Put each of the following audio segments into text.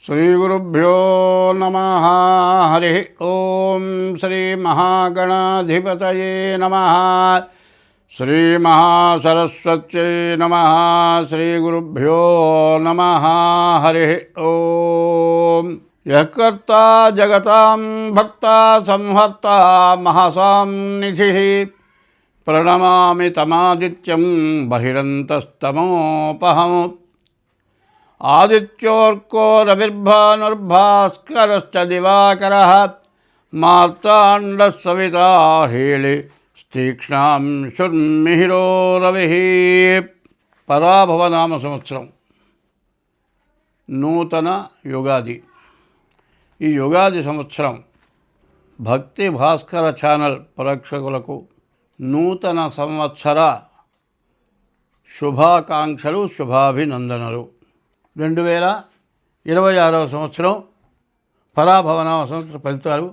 శ్రీగురుభ్యో నమ. హరి ఓం. శ్రీ మహాగణాధిపతయే నమ. శ్రీ మహాసరస్వత్యై నమ. శ్రీగురుభ్యో నమ. హరి ఓం. యః కర్తా జగతాం భర్తా సంహర్తా మహసాం నిధిః ప్రణమామి తమాదిత్యం బహిరంతస్తమోపహం. ఆదిత్యోర్కో రవిర్భానుర్భాస్కరశ్చ దివాకరః మార్తాండః సవితా హేళి తీక్ష్ణాంశుర్మిహిరో రవిః. పరాభవనామ సంవత్సరం, నూతన యుగాది. ఈ యుగాది సంవత్సరం భక్తి భాస్కర ఛానల్ ప్రేక్షకులకు నూతన సంవత్సర శుభాకాంక్షలు, శుభాభినందనలు. 2026వ సంవత్సరం పరాభవనామ సంవత్సర ఫలితాలు.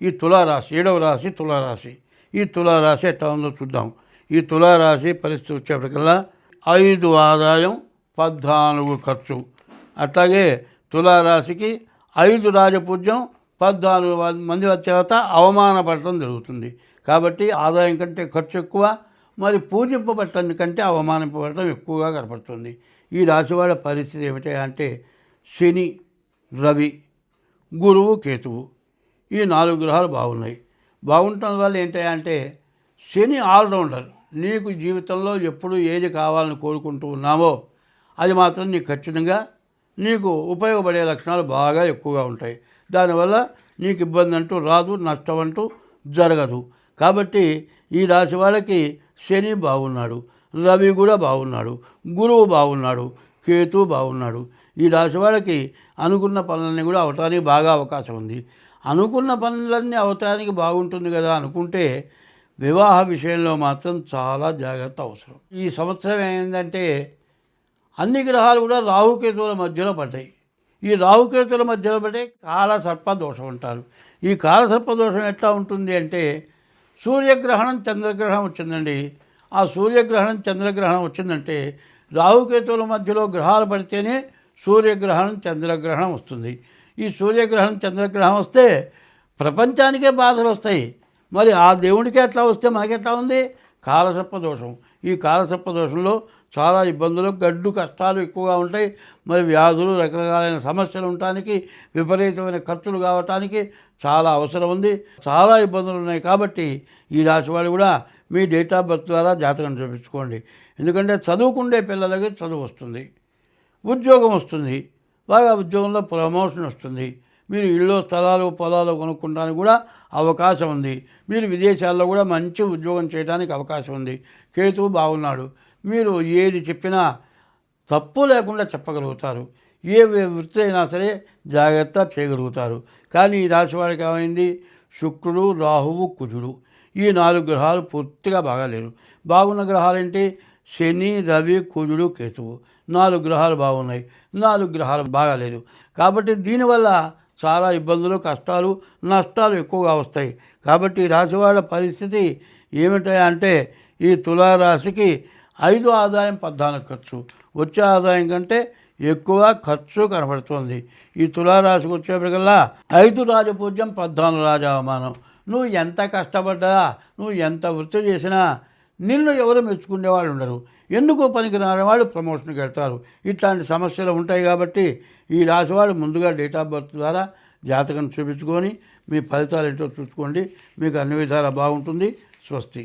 ఈ తులారాశి 7వ రాశి తులారాశి. ఈ తులారాశి ఎట్లా ఉందో చూద్దాం. ఈ తులారాశి పరిస్థితి వచ్చేప్పటికల్లా 5 ఆదాయం 14 ఖర్చు. అట్లాగే తులారాశికి 5 రాజపూజ్యం 14 మంది వచ్చేత అవమానపడటం జరుగుతుంది. కాబట్టి ఆదాయం కంటే ఖర్చు ఎక్కువ, మరి పూజింపబడటం కంటే అవమానింపబడటం ఎక్కువగా కనపడుతుంది. ఈ రాశివాళ్ళ పరిస్థితి ఏమిటి అంటే శని, రవి, గురువు, కేతువు ఈ 4 గ్రహాలు బాగున్నాయి. బాగుండటం వల్ల ఏంటంటే శని ఆల్రౌండర్. నీకు జీవితంలో ఎప్పుడు ఏది కావాలని కోరుకుంటూ ఉన్నావో అది మాత్రం నీకు ఖచ్చితంగా నీకు ఉపయోగపడే లక్షణాలు బాగా ఎక్కువగా ఉంటాయి. దానివల్ల నీకు ఇబ్బంది అంటూ రాదు, నష్టం అంటూ జరగదు. కాబట్టి ఈ రాశి వాళ్ళకి శని బాగున్నాడు, రవి కూడా బాగున్నాడు, గురువు బాగున్నాడు, కేతు బాగున్నాడు. ఈ రాశి వాళ్ళకి అనుకున్న పనులన్నీ కూడా అవటానికి బాగా అవకాశం ఉంది. అనుకున్న పనులన్నీ అవటానికి బాగుంటుంది కదా అనుకుంటే వివాహ విషయంలో మాత్రం చాలా జాగ్రత్త అవసరం. ఈ సంవత్సరం ఏంటంటే అన్ని గ్రహాలు కూడా రాహుకేతువుల మధ్యలో పడ్డాయి. ఈ రాహుకేతువుల మధ్యలో పడే కాలసర్ప దోషం అంటారు. ఈ కాలసర్ప దోషం ఎట్లా ఉంటుంది అంటే సూర్యగ్రహణం చంద్రగ్రహణం వచ్చిందండి. ఆ సూర్యగ్రహణం చంద్రగ్రహణం వచ్చిందంటే రాహుకేతువుల మధ్యలో గ్రహాలు పడితేనే సూర్యగ్రహణం చంద్రగ్రహణం వస్తుంది. ఈ సూర్యగ్రహణం చంద్రగ్రహణం వస్తే ప్రపంచానికే బాధలు వస్తాయి. మరి ఆ దేవుడికే ఎట్లా వస్తే మనకెట్లా ఉంది? కాలసర్ప దోషం. ఈ కాలసర్ప దోషంలో చాలా ఇబ్బందులు, గడ్డు కష్టాలు ఎక్కువగా ఉంటాయి. మరి వ్యాధులు, రకరకాలైన సమస్యలు ఉండటానికి, విపరీతమైన ఖర్చులు కావటానికి చాలా అవసరం ఉంది. చాలా ఇబ్బందులు ఉన్నాయి. కాబట్టి ఈ రాశి వాళ్ళు కూడా మీ డేట్ ఆఫ్ బర్త్ ద్వారా జాతకం చూపించుకోండి. ఎందుకంటే చదువుకుండే పిల్లలకి చదువు వస్తుంది, ఉద్యోగం వస్తుంది, బాగా ఉద్యోగంలో ప్రమోషన్ వస్తుంది. మీరు ఇళ్ళు, స్థలాలు, పొలాలు కొనుక్కోవడానికి కూడా అవకాశం ఉంది. మీరు విదేశాల్లో కూడా మంచి ఉద్యోగం చేయడానికి అవకాశం ఉంది. కేతువు బాగున్నాడు. మీరు ఏది చెప్పినా తప్పు లేకుండా చెప్పగలుగుతారు. ఏ వృత్తి అయినా సరే జాగ్రత్త చేయగలుగుతారు. కానీ ఈ రాశి వాడికి ఏమైంది? శుక్రుడు, రాహువు, కుజుడు ఈ 4 గ్రహాలు పూర్తిగా బాగాలేరు. బాగున్న గ్రహాలు ఏంటి? శని, రవి, కుజుడు, కేతువు 4 గ్రహాలు బాగున్నాయి. 4 గ్రహాలు బాగాలేదు. కాబట్టి దీనివల్ల చాలా ఇబ్బందులు, కష్టాలు, నష్టాలు ఎక్కువగా వస్తాయి. కాబట్టి ఈ రాశి వాళ్ళ పరిస్థితి ఏమిటంటే ఈ తులారాశికి 5 ఆదాయం 14 ఖర్చు. వచ్చే ఆదాయం కంటే ఎక్కువ ఖర్చు కనబడుతుంది. ఈ తులారాశికి వచ్చేప్పటికల్లా 5 రాజపూజ్యం 14 రాజావమానం. నువ్వు ఎంత కష్టపడ్డా, నువ్వు ఎంత వృత్తి చేసినా నిన్ను ఎవరు మెచ్చుకునేవాళ్ళు ఉండరు. ఎందుకు పనికిరాని వాళ్ళు ప్రమోషన్కి వెళ్తారు. ఇట్లాంటి సమస్యలు ఉంటాయి. కాబట్టి ఈ రాశి వాళ్ళు ముందుగా డేట్ ఆఫ్ బర్త్ ద్వారా జాతకం చూపించుకొని మీ ఫలితాలు ఏంటో చూసుకోండి. మీకు అన్ని విధాలా బాగుంటుంది. స్వస్తి.